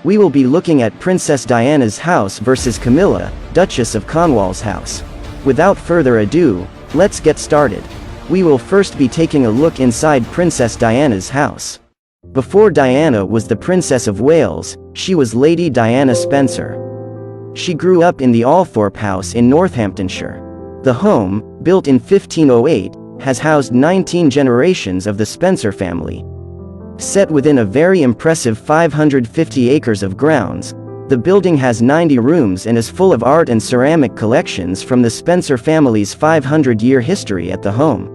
we will be looking at Princess Diana's house versus Camilla, Duchess of Cornwall's house. Without further ado, let's get started. We will first be taking a look inside Princess Diana's house. Before Diana was the Princess of Wales, she was Lady Diana Spencer. She grew up in the Althorpe House in Northamptonshire. The home, built in 1508, has housed 19 generations of the Spencer family. Set within a very impressive 550 acres of grounds, the building has 90 rooms and is full of art and ceramic collections from the Spencer family's 500-year history at the home.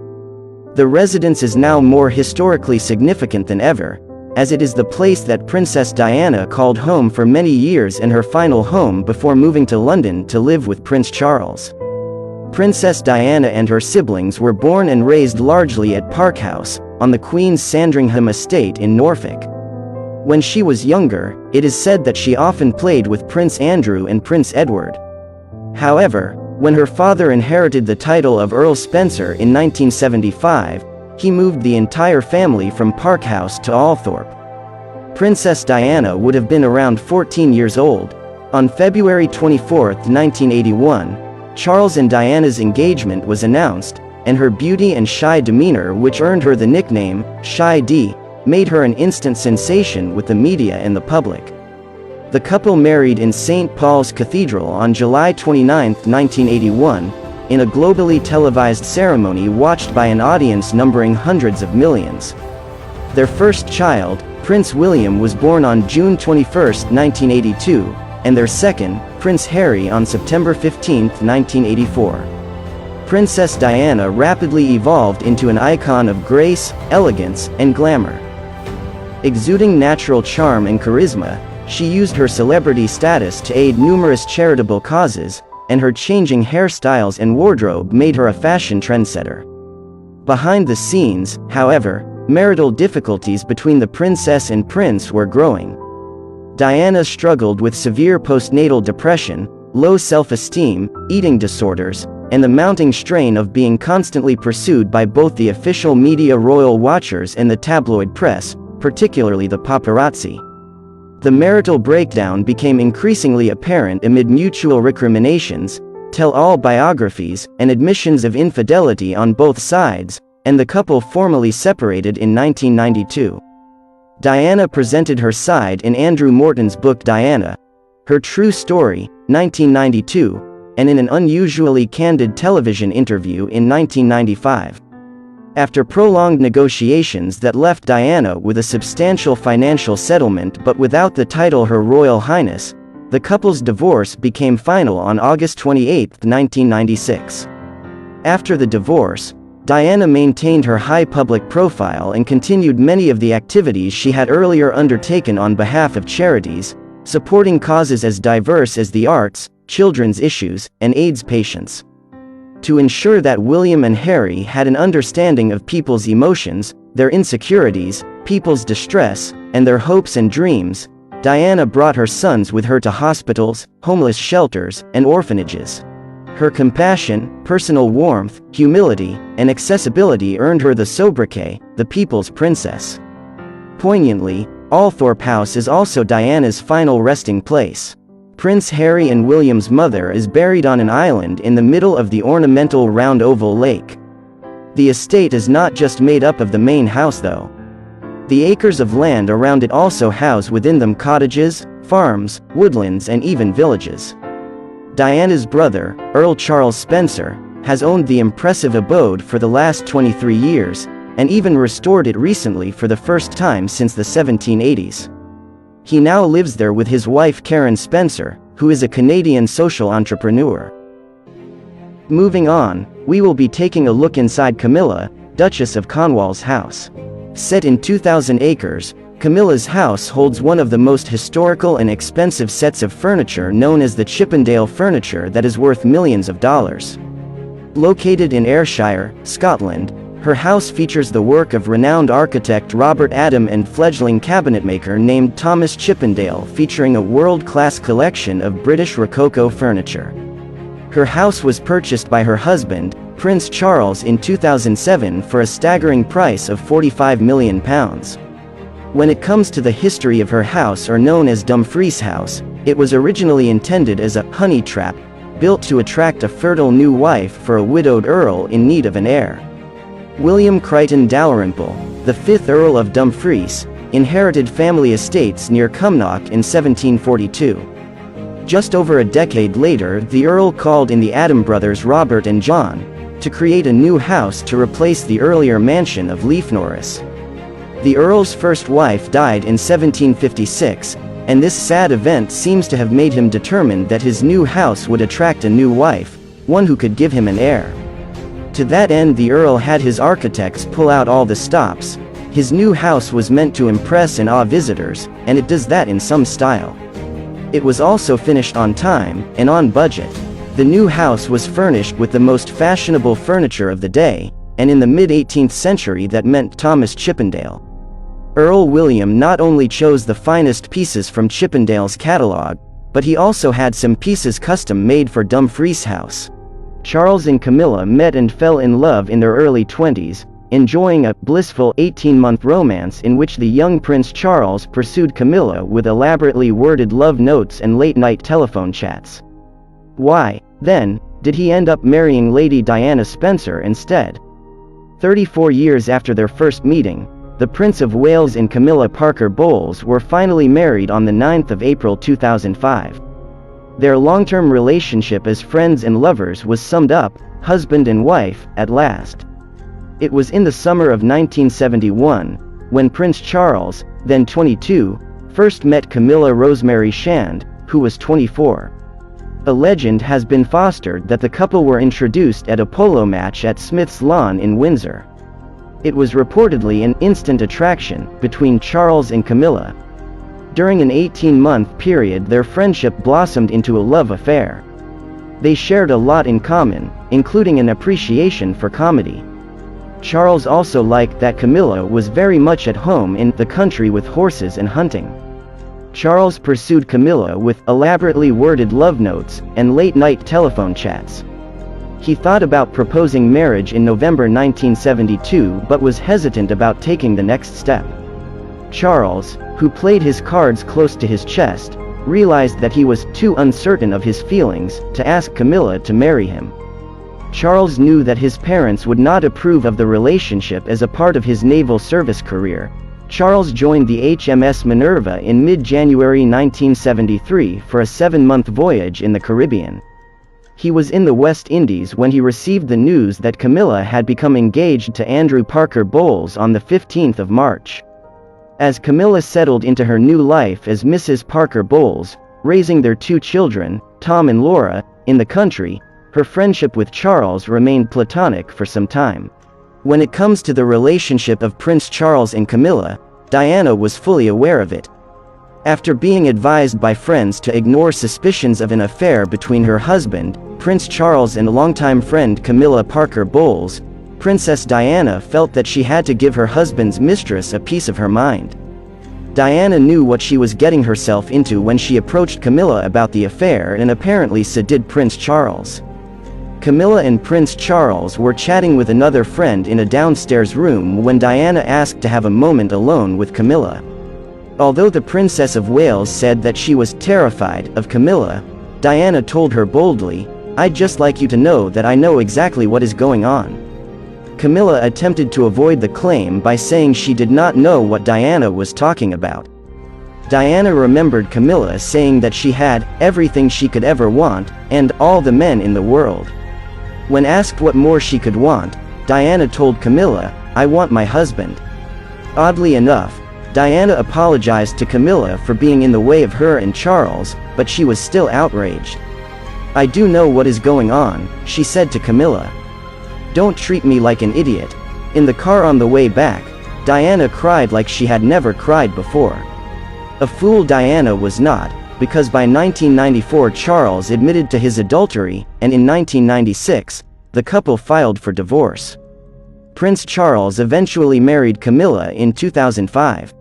The residence is now more historically significant than ever, as it is the place that Princess Diana called home for many years and her final home before moving to London to live with Prince Charles. Princess Diana and her siblings were born and raised largely at Park House, on the Queen's Sandringham estate in Norfolk. When she was younger, it is said that she often played with Prince Andrew and Prince Edward. However, when her father inherited the title of Earl Spencer in 1975, he moved the entire family from Park House to Althorpe. Princess Diana would have been around 14 years old. On February 24, 1981, Charles and Diana's engagement was announced, and her beauty and shy demeanor, which earned her the nickname, Shy D, made her an instant sensation with the media and the public. The couple married in St. Paul's Cathedral on July 29, 1981, in a globally televised ceremony watched by an audience numbering hundreds of millions. Their first child, Prince William, was born on June 21, 1982, and their second, Prince Harry, on September 15, 1984. Princess Diana rapidly evolved into an icon of grace, elegance, and glamour. Exuding natural charm and charisma, she used her celebrity status to aid numerous charitable causes, and her changing hairstyles and wardrobe made her a fashion trendsetter. Behind the scenes, however, marital difficulties between the princess and prince were growing. Diana struggled with severe postnatal depression, low self-esteem, eating disorders, and the mounting strain of being constantly pursued by both the official media, royal watchers, and the tabloid press, particularly the paparazzi. The marital breakdown became increasingly apparent amid mutual recriminations, tell-all biographies, and admissions of infidelity on both sides, and the couple formally separated in 1992. Diana presented her side in Andrew Morton's book Diana, Her True Story, 1992, and in an unusually candid television interview in 1995. After prolonged negotiations that left Diana with a substantial financial settlement but without the title Her Royal Highness, the couple's divorce became final on August 28, 1996. After the divorce, Diana maintained her high public profile and continued many of the activities she had earlier undertaken on behalf of charities, supporting causes as diverse as the arts, children's issues, and AIDS patients. To ensure that William and Harry had an understanding of people's emotions, their insecurities, people's distress, and their hopes and dreams, Diana brought her sons with her to hospitals, homeless shelters, and orphanages. Her compassion, personal warmth, humility, and accessibility earned her the sobriquet, the People's Princess. Poignantly, Althorpe House is also Diana's final resting place. Prince Harry and William's mother is buried on an island in the middle of the ornamental round oval lake. The estate is not just made up of the main house though. The acres of land around it also house within them cottages, farms, woodlands, and even villages. Diana's brother, Earl Charles Spencer, has owned the impressive abode for the last 23 years, and even restored it recently for the first time since the 1780s. He now lives there with his wife Karen Spencer, who is a Canadian social entrepreneur. Moving on, we will be taking a look inside Camilla, Duchess of Cornwall's house. Set in 2,000 acres, Camilla's house holds one of the most historical and expensive sets of furniture known as the Chippendale furniture that is worth millions of dollars. Located in Ayrshire, Scotland, her house features the work of renowned architect Robert Adam and fledgling cabinetmaker named Thomas Chippendale, featuring a world-class collection of British Rococo furniture. Her house was purchased by her husband, Prince Charles, in 2007 for a staggering price of £45 million. When it comes to the history of her house, or known as Dumfries House, it was originally intended as a honey trap, built to attract a fertile new wife for a widowed earl in need of an heir. William Crichton Dalrymple, the 5th Earl of Dumfries, inherited family estates near Cumnock in 1742. Just over a decade later, the Earl called in the Adam brothers Robert and John to create a new house to replace the earlier mansion of Leafnorris. The Earl's first wife died in 1756, and this sad event seems to have made him determined that his new house would attract a new wife, one who could give him an heir. To that end, the Earl had his architects pull out all the stops. His new house was meant to impress and awe visitors, and it does that in some style. It was also finished on time, and on budget. The new house was furnished with the most fashionable furniture of the day, and in the mid-18th century that meant Thomas Chippendale. Earl William not only chose the finest pieces from Chippendale's catalogue, but he also had some pieces custom made for Dumfries House. Charles and Camilla met and fell in love in their early 20s, enjoying a blissful 18-month romance in which the young Prince Charles pursued Camilla with elaborately worded love notes and late-night telephone chats. Why, then, did he end up marrying Lady Diana Spencer instead? 34 years after their first meeting, the Prince of Wales and Camilla Parker Bowles were finally married on the 9th of April 2005. Their long-term relationship as friends and lovers was summed up, husband and wife, at last. It was in the summer of 1971, when Prince Charles, then 22, first met Camilla Rosemary Shand, who was 24. A legend has been fostered that the couple were introduced at a polo match at Smith's Lawn in Windsor. It was reportedly an instant attraction between Charles and Camilla. During an 18-month period, their friendship blossomed into a love affair. They shared a lot in common, including an appreciation for comedy. Charles also liked that Camilla was very much at home in the country with horses and hunting. Charles pursued Camilla with elaborately worded love notes and late-night telephone chats. He thought about proposing marriage in November 1972 but was hesitant about taking the next step. Charles, who played his cards close to his chest, realized that he was too uncertain of his feelings to ask Camilla to marry him. Charles knew that his parents would not approve of the relationship as a part of his naval service career. Charles joined the HMS Minerva in mid-January 1973 for a 7-month voyage in the Caribbean. He was in the West Indies when he received the news that Camilla had become engaged to Andrew Parker Bowles on the 15th of March. As Camilla settled into her new life as Mrs. Parker Bowles, raising their 2 children, Tom and Laura, in the country, her friendship with Charles remained platonic for some time. When it comes to the relationship of Prince Charles and Camilla, Diana was fully aware of it. After being advised by friends to ignore suspicions of an affair between her husband, Prince Charles, and longtime friend Camilla Parker Bowles, Princess Diana felt that she had to give her husband's mistress a piece of her mind. Diana knew what she was getting herself into when she approached Camilla about the affair, and apparently so did Prince Charles. Camilla and Prince Charles were chatting with another friend in a downstairs room when Diana asked to have a moment alone with Camilla. Although the Princess of Wales said that she was terrified of Camilla, Diana told her boldly, "I'd just like you to know that I know exactly what is going on." Camilla attempted to avoid the claim by saying she did not know what Diana was talking about. Diana remembered Camilla saying that she had everything she could ever want, and all the men in the world. When asked what more she could want, Diana told Camilla, "I want my husband." Oddly enough, Diana apologized to Camilla for being in the way of her and Charles, but she was still outraged. "I do know what is going on," she said to Camilla. "Don't treat me like an idiot." In the car on the way back, Diana cried like she had never cried before. A fool Diana was not, because by 1994 Charles admitted to his adultery, and in 1996, the couple filed for divorce. Prince Charles eventually married Camilla in 2005.